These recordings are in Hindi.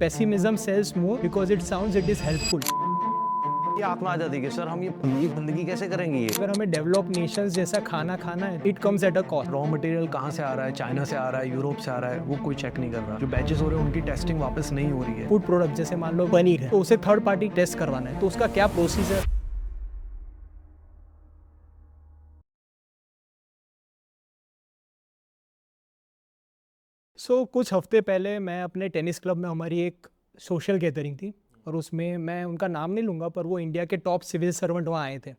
Pessimism sells more because it sounds it is helpful. ये आत्मा आ जाती है कि सर हम ये गंदगी कैसे करेंगे। ये अगर हमें डेवलप नेशंस जैसा खाना खाना है, it comes at a cost. Raw material कहाँ से आ रहा है, चाइना से आ रहा है, यूरोप से आ रहा है, वो कोई चेक नहीं कर रहा। जो बैचेस हो रहे हैं उनकी टेस्टिंग वापस नहीं हो रही है। फूड प्रोडक्ट जैसे मान लो पनीर है, तो उसे थर्ड पार्टी टेस्ट करवाना है, तो उसका क्या प्रोसीजर. कुछ हफ्ते पहले मैं अपने टेनिस क्लब में, हमारी एक सोशल गैदरिंग थी और उसमें मैं उनका नाम नहीं लूँगा, पर वो इंडिया के टॉप सिविल सर्वेंट वहाँ आए थे.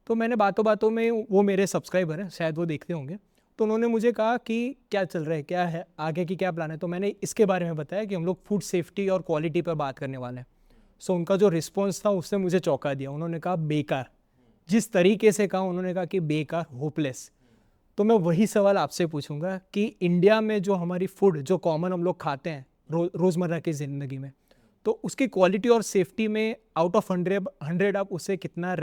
तो मैंने बातों बातों में, वो मेरे सब्सक्राइबर हैं, शायद वो देखते होंगे, तो उन्होंने मुझे कहा कि क्या चल रहा है, क्या है आगे की, क्या प्लान है. तो मैंने इसके बारे में बताया कि हम लोग फूड सेफ्टी और क्वालिटी पर बात करने वाले हैं. उनका जो रिस्पॉन्स था उससे मुझे चौंका दिया. उन्होंने कहा बेकार, जिस तरीके से कहा उन्होंने कहा कि बेकार, होपलेस. तो मैं वही सवाल आपसे पूछूंगा कि इंडिया में जो हमारी फूड, जो कॉमन हम लोग खाते हैं रोज़मर्रा की ज़िंदगी में, तो उसकी क्वालिटी और सेफ्टी में आउट ऑफ 100 आप उसे कितना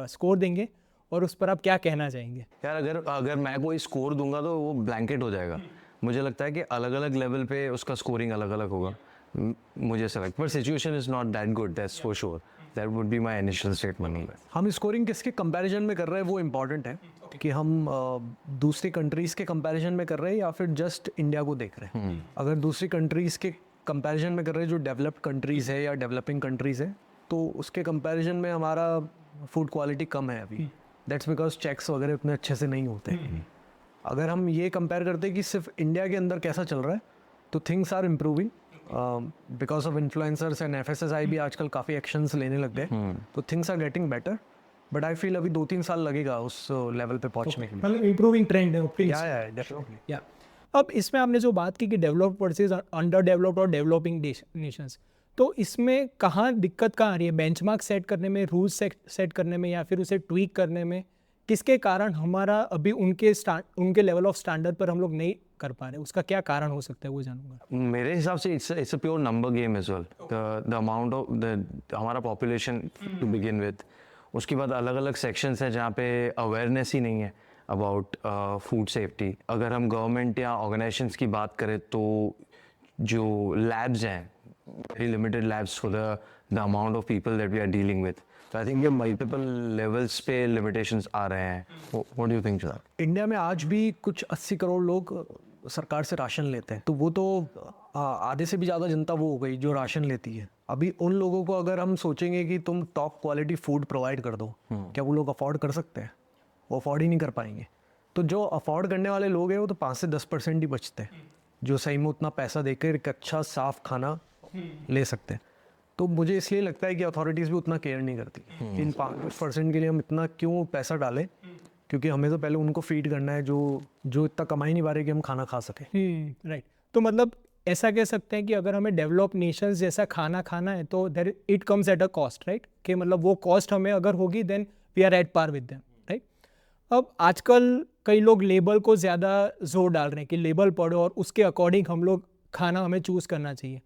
स्कोर देंगे और उस पर आप क्या कहना चाहेंगे? यार अगर मैं कोई स्कोर दूंगा तो वो ब्लैंकेट हो जाएगा. मुझे लगता है कि अलग अलग लेवल पे उसका स्कोरिंग अलग अलग होगा. मुझे ऐसा लगता है, पर situation is not that good, that's for sure. That would be my initial statement. हम स्कोरिंग किसके कंपैरिजन में कर रहे हैं वो इम्पॉर्टेंट है कि हम दूसरी कंट्रीज़ के कंपैरिजन में कर रहे हैं या फिर जस्ट इंडिया को देख रहे हैं. अगर दूसरी कंट्रीज़ के कंपैरिजन में कर रहे हैं, जो डेवलप्ड कंट्रीज़ है या डेवलपिंग कंट्रीज़ है, तो उसके कंपैरिजन में हमारा फूड क्वालिटी कम है अभी. दैट्स बिकॉज चेक्स वगैरह उतने अच्छे से नहीं होते. अगर हम ये कंपेयर करते हैं कि सिर्फ इंडिया के अंदर कैसा चल रहा है, तो things are improving because of influencers and FSSAI भी आजकल काफ़ी एक्शंस लेने लग गए. तो things are getting better, but I feel अभी 2-3 साल लगेगा उस लेवल पे पहुंचने के लिए. मतलब इम्प्रूविंग ट्रेंड है. या डेफिनेटली. या अब इसमें आपने जो बात की कि डेवलप्ड वर्सेस अंडर डेवलप्ड और डेवलपिंग नेशंस, तो इसमें कहाँ दिक्कत कहाँ आ रही है? बेंचमार्क सेट करने में, रूल्स सेट करने में, या फिर उसे ट्वीक करने में? किसके कारण हमारा अभी उनके लेवल ऑफ स्टैंडर्ड पर हम लोग नहीं कर पा रहे? उसका क्या कारण हो सकता है, वो जानूंगा. मेरे हिसाब से it's a pure number game as well. The amount of हमारा पॉपुलेशन टू बिगिन विद, उसके बाद अलग अलग सेक्शंस हैं जहाँ पे अवेयरनेस ही नहीं है अबाउट फूड सेफ्टी. अगर हम गवर्नमेंट या ऑर्गेनाइजेशंस की बात करें तो जो लैब्स हैं, very limited labs for the amount of people that we are dealing with. तो आई थिंक ये मल्टीपल लेवल्स पे लिमिटेशंस आ रहे हैं. What do you think sir? India में आज भी कुछ 80 करोड़ लोग सरकार से राशन लेते हैं, तो वो तो आधे से भी ज़्यादा जनता वो हो गई जो राशन लेती है. अभी उन लोगों को अगर हम सोचेंगे कि तुम टॉप क्वालिटी फूड प्रोवाइड कर दो, क्या वो लोग अफोर्ड कर सकते हैं? वो अफोर्ड ही नहीं कर पाएंगे. तो जो अफोर्ड करने वाले लोग हैं वो तो 5 से 10% ही बचते हैं जो सही में उतना पैसा देकर एक अच्छा साफ खाना ले सकते हैं. तो मुझे इसलिए लगता है कि अथॉरिटीज़ भी उतना केयर नहीं करती कि इन 5% के लिए हम इतना क्यों पैसा डालें, क्योंकि हमें तो पहले उनको फीड करना है जो इतना कमा ही नहीं पा रहे कि हम खाना खा सकें. राइट. तो मतलब ऐसा कह सकते हैं कि अगर हमें डेवलप नेशंस जैसा खाना खाना है तो it comes at a cost, right? कि मतलब वो कॉस्ट हमें अगर होगी then we are at par with them, right? अब आजकल कई लोग लेबल को ज़्यादा जोर डाल रहे हैं कि लेबल पढ़ो और उसके अकॉर्डिंग हम लोग खाना हमें चूज़ करना चाहिए.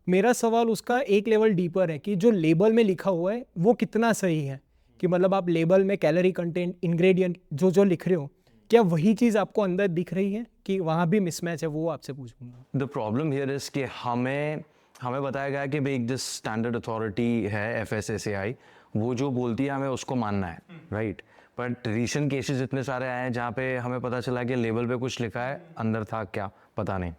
मेरा सवाल उसका एक लेवल डीपर है कि जो लेबल में लिखा हुआ है वो कितना सही है, कि मतलब आप लेबल में कैलोरी कंटेंट, इंग्रेडिएंट जो लिख रहे हो, क्या वही चीज़ आपको अंदर दिख रही है कि वहाँ भी मिसमैच है? वो आपसे पूछूंगा. द प्रॉब्लम हियर इज कि हमें बताया गया कि भाई जिस स्टैंडर्ड अथॉरिटी है FSSAI, वो जो बोलती है हमें उसको मानना है, राइट? बट रिसेंट केसेस इतने सारे आए हैं जहाँ पे हमें पता चला कि लेबल पे कुछ लिखा है, अंदर था क्या पता नहीं.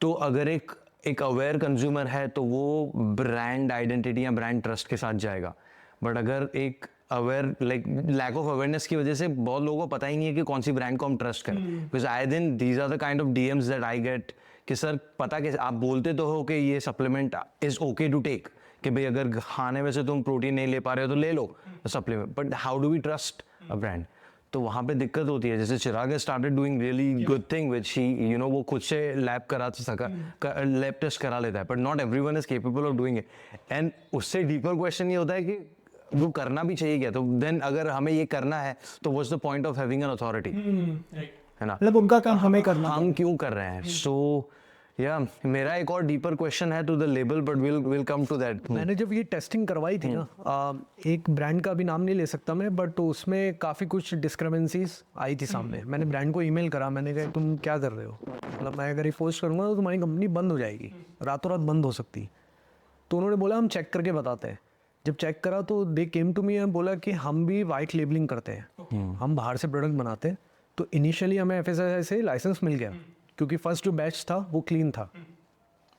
तो अगर एक अवेयर कंज्यूमर है तो वो ब्रांड आइडेंटिटी या ब्रांड ट्रस्ट के साथ जाएगा. बट अगर एक अवेयर लैक ऑफ अवेयरनेस की वजह से बहुत लोगों को पता ही नहीं है कि कौन सी ब्रांड को हम ट्रस्ट करें. Because I then these are the kind of DMs that I get कि सर पता कि आप बोलते तो हो कि ये supplement is okay to take, कि भाई अगर खाने में से तुम प्रोटीन नहीं ले पा रहे हो तो ले लो supplement, but how do we trust a brand? तो वहाँ पे दिक्कत होती है. जैसे Chirag has started doing really good thing which he वो खुद से लैब टेस्ट करा लेता है, but not everyone is capable of doing it. And उससे डीपर क्वेश्चन ये होता है कि वो करना भी चाहिए क्या? तो देन अगर हमें ये करना है तो what's the point of having an authority, है ना? मतलब उनका काम हमें करना, हम क्यों कर रहे हैं? सो या मेरा एक और डीपर क्वेश्चन है to the label, but will come to that. मैंने जब ये टेस्टिंग करवाई थी ना, एक ब्रांड का भी नाम नहीं ले सकता मैं, बट उसमें काफ़ी कुछ डिस्क्रिपेंसीज आई थी सामने। मैंने ब्रांड को ईमेल करा, मैंने कहा तुम क्या कर रहे हो, मतलब मैं अगर ये पोस्ट करूँगा तो तुम्हारी कंपनी बंद हो जाएगी, रातों रात बंद हो सकती। तो उन्होंने बोला हम चेक करके बताते हैं। जब चेक करा तो दे केम टू मी एंड बोला कि हम भी वाइट लेबलिंग करते हैं, हम बाहर से प्रोडक्ट बनाते हैं। तो इनिशियली हमें FSSAI से लाइसेंस मिल गया, क्योंकि फर्स्ट जो बैच था वो क्लीन था,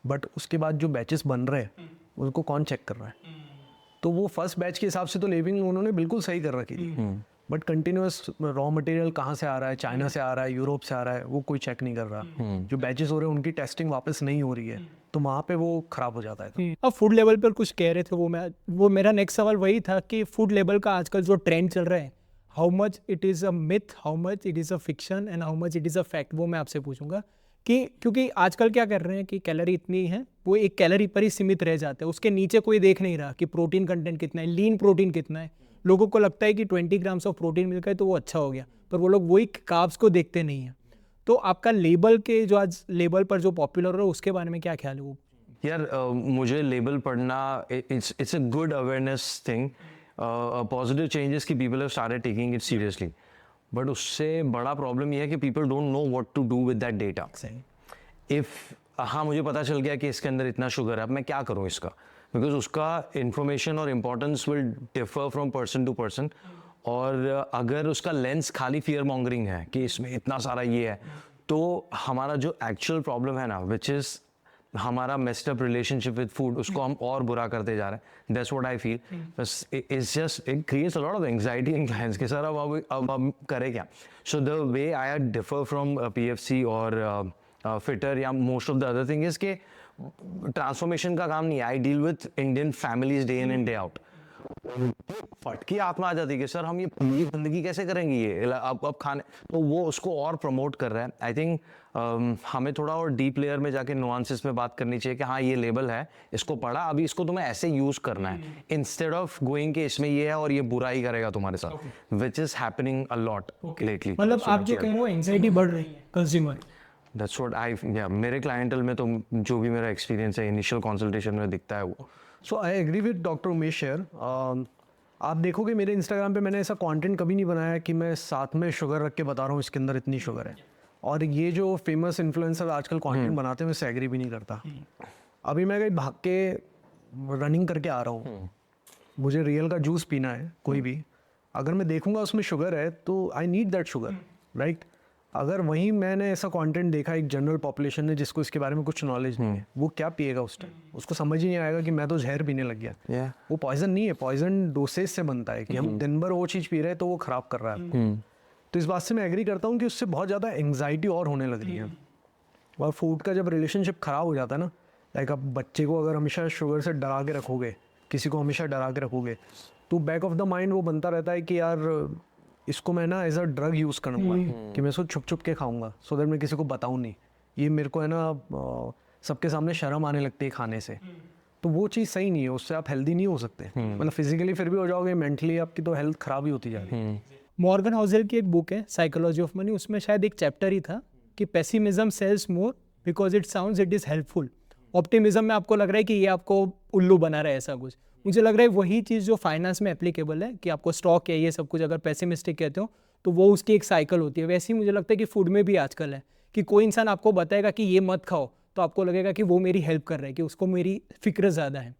बट उसके बाद जो बैचेस बन रहे हैं उनको कौन चेक कर रहा है। तो वो फर्स्ट बैच के हिसाब से तो लेबलिंग उन्होंने बिल्कुल सही कर रखी थी, बट कंटिन्यूस रॉ मटेरियल कहाँ से आ रहा है, चाइना से आ रहा है, यूरोप से आ रहा है, वो कोई चेक नहीं कर रहा। जो बैचेस हो रहे हैं उनकी टेस्टिंग वापस नहीं हो रही है, तो वहाँ पे वो खराब हो जाता है। अब फूड लेवल पर कुछ कह रहे थे, वो मेरा नेक्स्ट सवाल वही था कि फूड लेवल का आजकल जो ट्रेंड चल रहा है, how much it is a myth, how much it is a fiction and how much it is a fact, वो मैं आपसे पूछूंगा कि क्योंकि आजकल क्या कर रहे हैं कि कैलोरी इतनी है, वो एक कैलोरी पर ही सीमित रह जाते हैं, उसके नीचे कोई देख नहीं रहा कि प्रोटीन कंटेंट कितना है, लीन प्रोटीन कितना है। लोगों को लगता है कि 20 ग्राम्स ऑफ प्रोटीन मिल गए तो वो अच्छा हो गया, पर वो लोग वही कार्ब्स को देखते नहीं हैं। तो आपका लेबल के जो आज लेबल पर जो पॉपुलर हो रहा है उसके बारे में क्या ख्याल है? वो यार मुझे लेबल पढ़ना it's a good awareness thing, positive changes की people have started taking it seriously, but उससे बड़ा प्रॉब्लम ये है कि people don't know what to do with that data. हाँ, मुझे पता चल गया कि इसके अंदर इतना शुगर है, अब मैं क्या करूँ इसका, बिकॉज उसका इन्फॉर्मेशन और importance will differ from person to person. और अगर उसका लेंस खाली फियर मॉन्गरिंग है कि इसमें इतना सारा ये है, तो हमारा जो एक्चुअल प्रॉब्लम है ना, विच इज़ हमारा messed up relationship with food, उसको हम और बुरा करते जा रहे हैं। That's what I feel. बस it's just it creates a lot of anxiety in clients के सर अब हम करें क्या। So the way I differ from PFC और फिटर या most of the other thing is के ट्रांसफॉर्मेशन का काम नहीं है। I deal with Indian families day in and day out. फटकी आत्मा आ जाती है कि सर हम ये गंदगी कैसे करेंगे, ये अब खाने, तो वो उसको और प्रमोट कर रहा है। आई थिंक हमें थोड़ा और डीप लेयर में जाके नुआंसेस में बात करनी चाहिए कि हाँ ये लेबल है, इसको पढ़ा, अभी इसको तुम्हें ऐसे यूज करना है, इंस्टेड ऑफ गोइंग कि इसमें ये है और ये बुरा ही करेगा तुम्हारे साथ, which is happening a lot lately. मतलब आप जो कह रहे हो एंग्जाइटी बढ़ रही है कंज्यूमर। दैट्स व्हाट आई मेरे क्लाइंटल में तो जो भी मेरा एक्सपीरियंस है इनिशियल कंसल्टेशन में दिखता है वो। So I agree with doctor Umesh शेयर। आप देखोगे मेरे इंस्टाग्राम पे मैंने ऐसा कंटेंट कभी नहीं बनाया कि मैं साथ में शुगर रख के बता रहा हूँ इसके अंदर इतनी शुगर है। और ये जो फेमस इन्फ्लुएंसर आजकल कंटेंट बनाते हैं मैं इससे एग्री भी नहीं करता। अभी मैं कहीं भाग के रनिंग करके आ रहा हूँ, मुझे रियल का जूस पीना है कोई भी, अगर मैं देखूंगा उसमें शुगर है तो I need that sugar, right. अगर वहीं मैंने ऐसा कंटेंट देखा एक जनरल पॉपुलेशन ने जिसको इसके बारे में कुछ नॉलेज नहीं है, वो क्या पिएगा उस टाइम, उसको समझ ही नहीं आएगा कि मैं तो जहर पीने लग गया। वो पॉइजन नहीं है, पॉइजन डोसेज से बनता है कि हम दिन भर वो चीज़ पी रहे हैं तो वो खराब कर रहा है आपको। तो इस बात से मैं एग्री करता हूँ कि उससे बहुत ज़्यादा एंग्जाइटी और होने लग रही है। और फूड का जब रिलेशनशिप ख़राब हो जाता है ना, लाइक आप बच्चे को अगर हमेशा शुगर से डरा के रखोगे, किसी को हमेशा डरा के रखोगे, तो बैक ऑफ द माइंड वो बनता रहता है कि यार इसको मैं ना एज अ ड्रग यूज़ करूँगा कि मैं इसको छुप छुप के खाऊंगा, सो दैट मैं किसी को बताऊँ नहीं। ये मेरे को है ना सबके सामने शर्म आने लगती है खाने से, तो वो चीज़ सही नहीं है, उससे आप हेल्दी नहीं हो सकते। मतलब फिजिकली फिर भी हो जाओगे, मेंटली आपकी तो हेल्थ ख़राब ही होती जा रही है। मॉर्गन हाउसेल की एक बुक है साइकोलॉजी ऑफ मनी, उसमें शायद एक चैप्टर ही था कि pessimism sells more because it sounds it is helpful. Optimism में आपको लग रहा है कि ये आपको उल्लू बना रहा है, ऐसा कुछ। मुझे लग रहा है वही चीज़ जो फाइनेंस में एप्लीकेबल है कि आपको स्टॉक है ये सब कुछ, अगर पेसिमिस्टिक कहते हो तो वो उसकी एक साइकिल होती है। वैसे ही मुझे लगता है कि फूड में भी आजकल है कि कोई इंसान आपको बताएगा कि ये मत खाओ तो आपको लगेगा कि वो मेरी हेल्प कर रहा है, कि उसको मेरी फिक्र ज़्यादा है।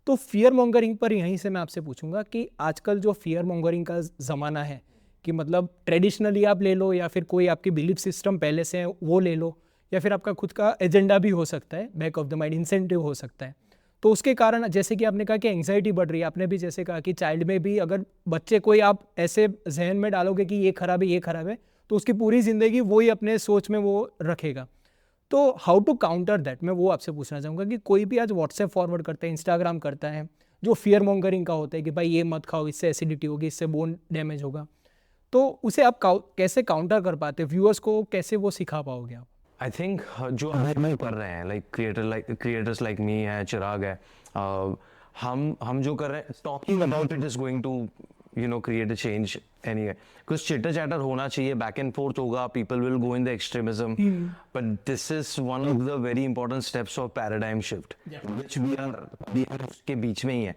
तो फियर मॉन्गरिंग पर यहीं से मैं आपसे पूछूंगा कि आजकल जो फियर मॉन्गरिंग का ज़माना है, कि मतलब ट्रेडिशनली आप ले लो या फिर कोई आपकी बिलीफ सिस्टम पहले से है वो ले लो, या फिर आपका खुद का एजेंडा भी हो सकता है, back of the mind incentive हो सकता है। तो उसके कारण जैसे कि आपने कहा कि एंग्जाइटी बढ़ रही है, आपने भी जैसे कहा कि चाइल्ड में भी अगर बच्चे कोई आप ऐसे जहन में डालोगे कि ये खराब है ये खराब है, तो उसकी पूरी ज़िंदगी वही अपने सोच में वो रखेगा। तो हाउ टू काउंटर दैट, मैं वो आपसे पूछना चाहूँगा कि कोई भी आज व्हाट्सएप फॉरवर्ड करता है, इंस्टाग्राम करता है, जो फियर मॉन्गरिंग का होता है कि भाई ये मत खाओ, इससे एसिडिटी होगी, इससे बोन डैमेज होगा, तो उसे आप कैसे काउंटर कर पाते, व्यूअर्स को कैसे वो सिखा पाओगे आप? आई थिंक जो हमें कर रहे हैं क्रिएटर्स लाइक मी है, चिराग है, हम जो कर रहे हैं, talking about it is going to create a change anyway. Because chitter chatter होना चाहिए, back and forth होगा, people will go in the extremism. But this is one of the very important steps of paradigm shift, which we are उसके बीच में ही है.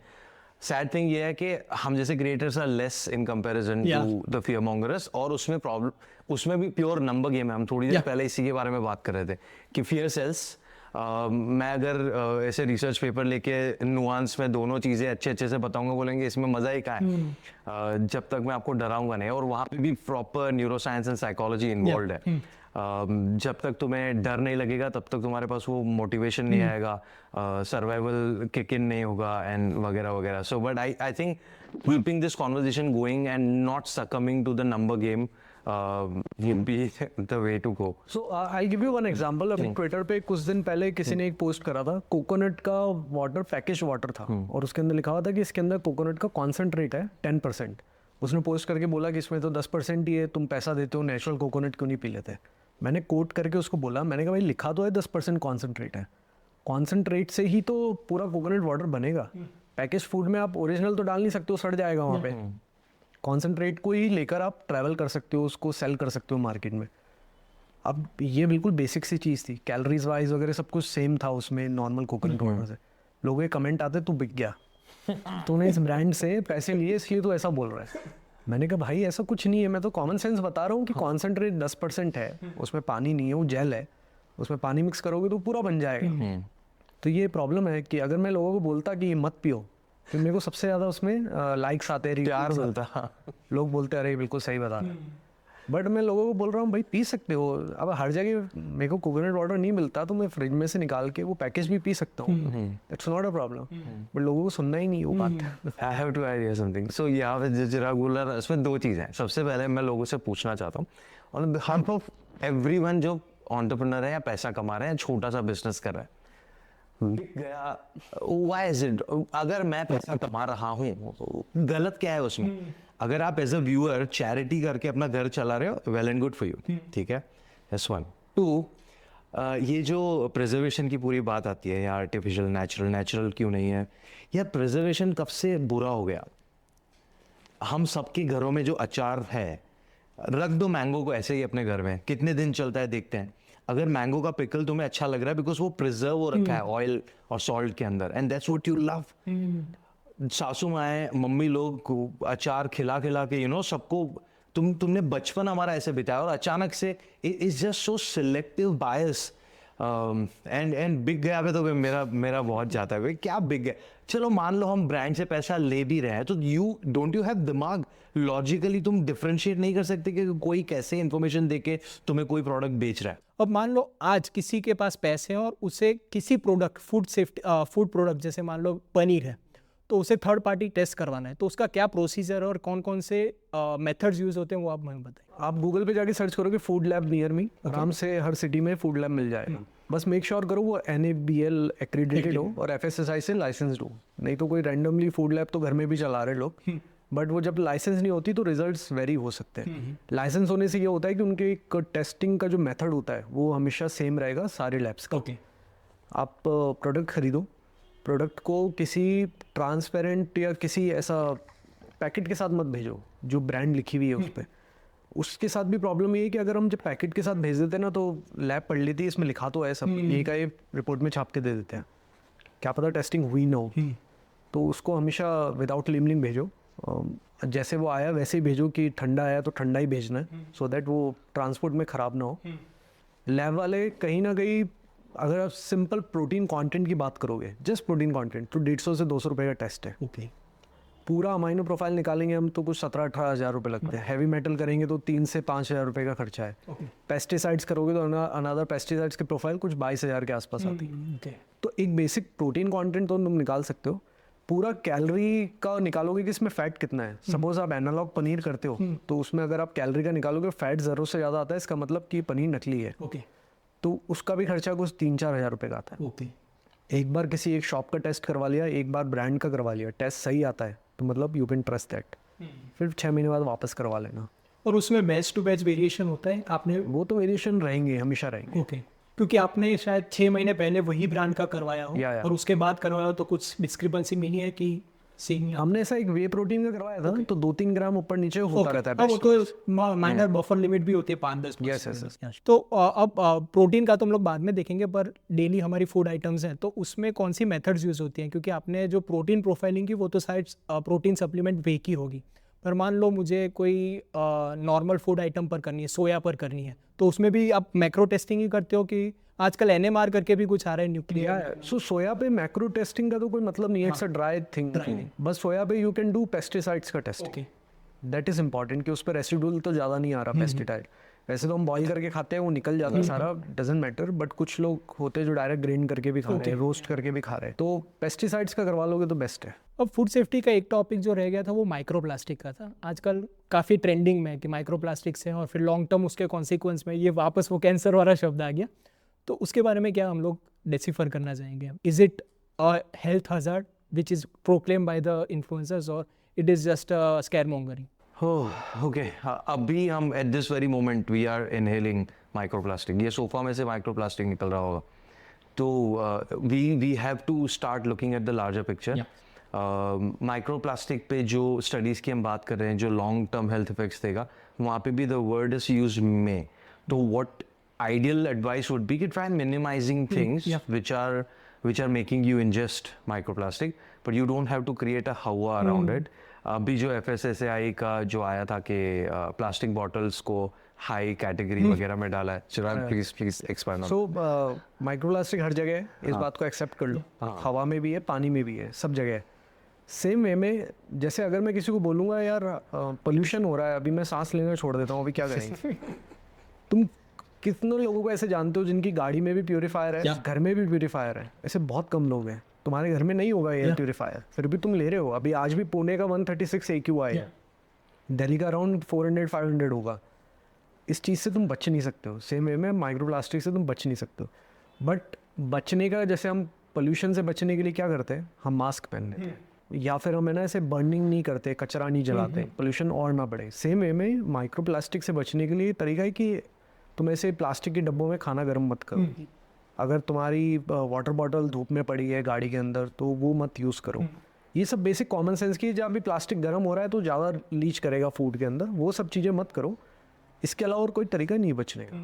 Sad thing ये है कि हम जैसे creators are less in comparison to the fear mongers, और उसमें problem, उसमें भी pure number game है. हम थोड़ी देर पहले इसी के बारे में बात कर रहे थे कि fear sells. मैं अगर ऐसे रिसर्च पेपर लेके नुआंस में दोनों चीज़ें अच्छे से बताऊंगा, बोलेंगे इसमें मज़ा ही क्या है जब तक मैं आपको डराऊंगा नहीं. और वहाँ पे भी proper neuro science and psychology involve है. जब तक तुम्हें डर नहीं लगेगा तब तक तुम्हारे पास वो मोटिवेशन नहीं आएगा, सर्वाइवल किक इन नहीं होगा एंड वगैरह वगैरह. So but I think keeping this conversation going and not succumbing to the number game would be the way to go. So I'll give you one example. अभी ट्विटर पे कुछ दिन पहले किसी ने एक पोस्ट करा था, कोकोनट का वाटर पैकेज वाटर था और उसके अंदर लिखा हुआ था कि इसके अंदर कोकोनट का कॉन्सेंट्रेट है 10%. उसने पोस्ट करके बोला कि इसमें तो 10% ही है, तुम पैसा देते हो, नेचुरल कोकोनट क्यों नहीं पी लेते. मैंने कोट करके उसको बोला, मैंने कहा भाई लिखा तो है 10% कॉन्सेंट्रेट है, कॉन्सेंट्रेट से ही तो पूरा कोकोनट वाटर बनेगा. पैकेज फूड में आप ओरिजिनल तो डाल नहीं सकते हो, सड़ जाएगा वहाँ पे. कॉन्सेंट्रेट को ही लेकर आप ट्रैवल कर सकते हो, उसको सेल कर सकते हो मार्केट में. अब ये बिल्कुल बेसिक सी चीज़ थी, कैलोरीज वाइज वगैरह सब कुछ सेम था उसमें नॉर्मल कोकोनट वाटर से. लोगों के कमेंट आते तू बिक गया, तूने इस ब्रांड से पैसे लिए इसलिए तो ऐसा बोल रहा है. मैंने कहा भाई ऐसा कुछ नहीं है, मैं तो कॉमन सेंस बता रहा हूँ कि कॉन्सेंट्रेट 10% है, उसमें पानी नहीं है, वो जेल है, उसमें पानी मिक्स करोगे तो पूरा बन जाएगा. तो ये प्रॉब्लम है कि अगर मैं लोगों को बोलता कि ये मत पियो, तो मेरे को सबसे ज़्यादा उसमें लाइक्स आते हैं, प्यार मिलता, लोग बोलते हैं अरे बिल्कुल सही बता रहे. बट मैं लोगों को बोल रहा हूँ भाई पी सकते हो. अब हर जगह मेरे को कोकोनट वाटर नहीं मिलता तो मैं फ्रिज में से निकाल के वो पैकेज भी पी सकता हूँ, that's not a problem. But लोगों को सुनना ही नहीं वो बात. I have to idea something. सो यहाँ पे चिराग बोल रहा है, इसमें दो चीज़ें हैं. सबसे पहले मैं लोगों से पूछना चाहता हूँ, ऑन बिहाफ ऑफ एवरीवन जो एंटरप्रेन्योर है या पैसा कमा रहे हैं, छोटा सा बिजनेस कर रहा है, गया, why is it? अगर मैं पैसा कमा रहा हूँ, गलत क्या है उसमें? अगर आप एज अ व्यूअर चैरिटी करके अपना घर चला रहे हो, well and good for you, ठीक है. That's one. Two, ये जो प्रिजर्वेशन की पूरी बात आती है, या आर्टिफिशियल नेचुरल क्यों नहीं है, या प्रिजर्वेशन कब से बुरा हो गया. हम सबके घरों में जो अचार है, रख दो मैंगो को ऐसे ही अपने घर में, कितने दिन चलता है देखते हैं. अगर मैंगो का पिकल तुम्हें अच्छा लग रहा है बिकॉज वो प्रिजर्व हो रखा है ऑयल और सॉल्ट के अंदर, and that's what you love. सासू माएँ, मम्मी लोग अचार खिला खिला के सबको, तुमने बचपन हमारा ऐसे बिताया, और अचानक से it's just so selective bias. And बिक गया पे तो मेरा बहुत जाता है. क्या बिक गया, चलो मान लो हम ब्रांड से पैसा ले भी रहे हैं, तो यू डोंट यू हैव दिमाग, लॉजिकली तुम डिफरेंशिएट नहीं कर सकते कि कोई कैसे इन्फॉर्मेशन देके तुम्हें कोई प्रोडक्ट बेच रहा है. अब मान लो आज किसी के पास पैसे हैं और उसे किसी प्रोडक्ट, फूड प्रोडक्ट जैसे मान लो पनीर है, तो उसे थर्ड पार्टी टेस्ट करवाना है, तो उसका क्या प्रोसीजर और कौन कौन से मेथड्स यूज होते हैं वो आप हमें बताएं. आप गूगल पे जाके सर्च करोगे फूड लैब नियर मी, आराम से हर सिटी में फूड लैब मिल जाएगा. बस मेक श्योर करो वो NABL एक्रीडेटेड हो और FSSAI से लाइसेंस्ड हो. नहीं तो कोई रैंडमली फूड लैब तो घर में भी चला रहे लोग, बट वो जब लाइसेंस नहीं होती तो रिजल्ट्स वेरी हो सकते हैं. लाइसेंस होने से ये होता है कि उनके एक टेस्टिंग का जो मेथड होता है वो हमेशा सेम रहेगा सारे लैब्स का. आप प्रोडक्ट खरीदो, प्रोडक्ट को किसी ट्रांसपेरेंट या किसी ऐसा पैकेट के साथ मत भेजो जो ब्रांड लिखी हुई है उस पर. उसके साथ भी प्रॉब्लम ये है कि अगर हम जब पैकेट के साथ भेज देते हैं ना, तो लैब पढ़ लेती है इसमें लिखा तो है सब, ये का ये रिपोर्ट में छाप के दे देते हैं, क्या पता टेस्टिंग हुई ना हो. तो उसको हमेशा विदाउट लेबलिंग भेजो, जैसे वो आया वैसे ही भेजो, कि ठंडा आया तो ठंडा ही भेजना है, सो दैट वो ट्रांसपोर्ट में ख़राब ना हो. लैब वाले कहीं ना कहीं, अगर आप सिंपल प्रोटीन कंटेंट की बात करोगे, जस्ट प्रोटीन कंटेंट, तो 150 से 200 रुपये का टेस्ट है. पूरा अमाइनो प्रोफाइल निकालेंगे हम तो कुछ 17-18 हज़ार रुपये लगते हैं. हैवी मेटल करेंगे तो 3 से 5 हज़ार रुपये का खर्चा है. पेस्टिसाइड्स करोगे तो अनदर पेस्टिसाइड्स की प्रोफाइल कुछ 22 हज़ार के आसपास आती है. तो एक बेसिक प्रोटीन कंटेंट तो तुम निकाल सकते हो. पूरा कैलोरी का निकालोगे कि इसमें फैट कितना है. सपोज आप एनालॉग पनीर करते हो, तो उसमें अगर आप कैलोरी का निकालोगे फैट ज़रूर से ज़्यादा आता है, इसका मतलब कि पनीर नकली है. तो उसका भी खर्चा कुछ 3-4 हज़ार रुपये का आता है. एक बार किसी एक शॉप का टेस्ट करवा लिया, एक बार ब्रांड का करवा लिया, टेस्ट सही आता है तो मतलब यू कैन ट्रस्ट दैट. फिर 6 महीने बाद वापस करवा लेना. और उसमें बैच टू बैच वेरिएशन होता है आपने? वो तो वेरिएशन रहेंगे, हमेशा रहेंगे. क्योंकि आपने शायद 6 महीने पहले वही ब्रांड का करवाया हो और उसके बाद करवाया हो, तो कुछ डिस्क्रिपेंसी मिली है कि हमने ऐसा एक वे प्रोटीन का करवाया था, तो 2-3 ग्राम ऊपर नीचे होता रहता है। वो तो माइनर बफर लिमिट भी होती है 5-10। Yes, yes, yes. तो अब प्रोटीन का तो हम लोग बाद में देखेंगे, पर डेली हमारी फूड आइटम्स हैं तो उसमें कौन सी मेथड्स यूज़ होती हैं? क्योंकि आपने जो प्रोटीन प्रोफाइलिंग की वो तो शायद प्रोटीन सप्लीमेंट वे की होगी, पर मान लो मुझे कोई नॉर्मल फूड आइटम पर करनी है, सोया पर करनी है, तो उसमें भी आप मैक्रो टेस्टिंग ही करते हो कि आजकल NMR करके भी कुछ आ रहा है न्यूक्लियर? सो सोया पे मैक्रो टेस्टिंग का तो कोई मतलब नहीं है, इट्स अ ड्राई थिंग। बस सोया पे यू कैन डू पेस्टिसाइड्स का टेस्ट, दैट इज इंपॉर्टेंट कि उस पर रेसिडुअल तो ज़्यादा नहीं आ रहा पेस्टिसाइड। वैसे तो हम बॉईल करके खाते हैं, वो निकल जाता है सारा, डजंट मैटर, बट कुछ लोग होते हैं जो डायरेक्ट ग्रेन करके भी खा रहे हैं, रोस्ट करके भी खा रहे हैं, तो पेस्टिसाइड्स का करवा लोगे तो बेस्ट है। अब फूड सेफ्टी का एक टॉपिक जो रह गया था वो माइक्रो प्लास्टिक का था। आजकल काफ़ी ट्रेंडिंग में है कि माइक्रो प्लास्टिक से, और फिर लॉन्ग टर्म उसके कॉन्सिक्वेंस में ये वापस वो कैंसर वाला शब्द आ गया। तो उसके बारे में क्या हम लोग डिसिफर करना चाहेंगे? Is it a health hazard which is proclaim by the influencers, और it is just a scaremongering? Okay, अभी हम at this very moment we are inhaling microplastic. ये सोफा में से माइक्रोप्लास्टिक निकल रहा होगा, तो we have to start looking at the larger picture. Microplastic पे जो स्टडीज़ की हम बात कर रहे हैं, जो लॉन्ग टर्म हेल्थ इफेक्ट्स देगा, वहाँ पे भी द वर्ड इज यूज मे। तो what ideal advice would be to try and minimizing things which are making you ingest microplastic, but you don't have to create a hawa around it. अभी जो FSSAI का जो आया था कि प्लास्टिक बॉटल्स को हाई कैटेगरी वगैरह में डाला है, चिराग प्लीज एक्सप्लेन। सो माइक्रोप्लास्टिक हर जगह है, इस बात को एक्सेप्ट कर लो। हवा में भी है, पानी में भी है, सब जगह है। सेम वे में जैसे अगर मैं किसी को बोलूँगा यार पोल्यूशन हो रहा है, अभी मैं सांस लेना छोड़ देता हूँ, अभी क्या करेंगे? तुम कितने लोगों को ऐसे जानते हो जिनकी गाड़ी में भी प्यूरीफायर है, घर में भी प्यूरीफायर है? ऐसे बहुत कम लोग हैं। तुम्हारे घर में नहीं होगा एयर प्यूरीफायर, फिर भी तुम ले रहे हो। अभी आज भी पुणे का 136 AQI है, दिल्ली का अराउंड 400-500 होगा। इस चीज़ से तुम बच नहीं सकते हो। सेम वे में माइक्रोप्लास्टिक से तुम बच नहीं सकते हो। बट बचने का, जैसे हम पोल्यूशन से बचने के लिए क्या करते हैं, हम मास्क पहन लेते हैं, या फिर हम है ना ऐसे बर्निंग नहीं करते, कचरा नहीं जलाते, पोल्यूशन और ना बढ़े। सेम वे में माइक्रोप्लास्टिक से बचने के लिए तरीका है कि तुम ऐसे प्लास्टिक के डब्बों में खाना गर्म मत करो। अगर तुम्हारी वाटर बॉटल धूप में पड़ी है गाड़ी के अंदर, तो वो मत यूज़ करो। ये सब बेसिक कॉमन सेंस की, जहाँ भी प्लास्टिक गर्म हो रहा है तो ज़्यादा लीच करेगा फूड के अंदर, वो सब चीज़ें मत करो। इसके अलावा और कोई तरीका नहीं बचने का।